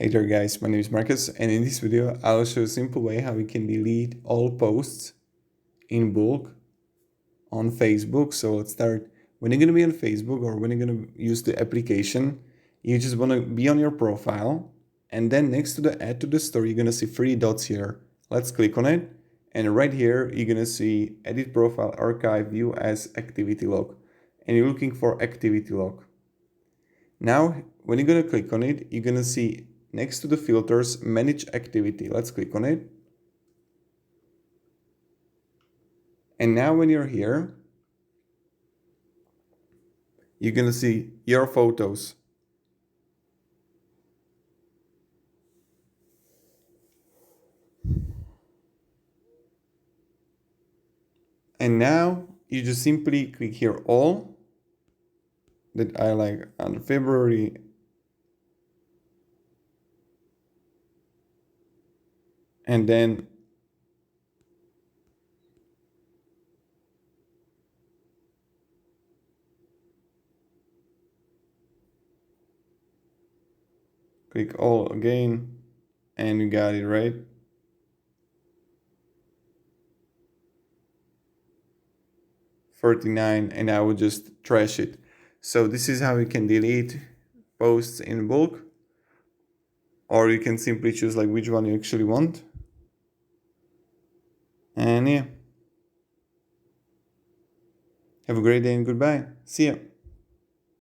Hey there guys, my name is Marcus, and in this video I'll show a simple way how we can delete all posts in bulk on Facebook. So let's start. When you're going to be on Facebook or when you're going to use the application, you just want to be on your profile, and then next to the add to the story you're going to see three dots here. Let's click on it, and right here you're going to see edit profile, archive, view as activity log, and you're looking for activity log. Now when you're going to click on it, you're going to see next to the filters, manage activity. Let's click on it. And now when you're here, you're going to see your photos. And now you just simply click here all that I like on February. And then click all again, and you got it right. $49, and I would just trash it. So this is how you can delete posts in bulk, or you can simply choose like which one you actually want. And yeah, have a great day and goodbye. See ya.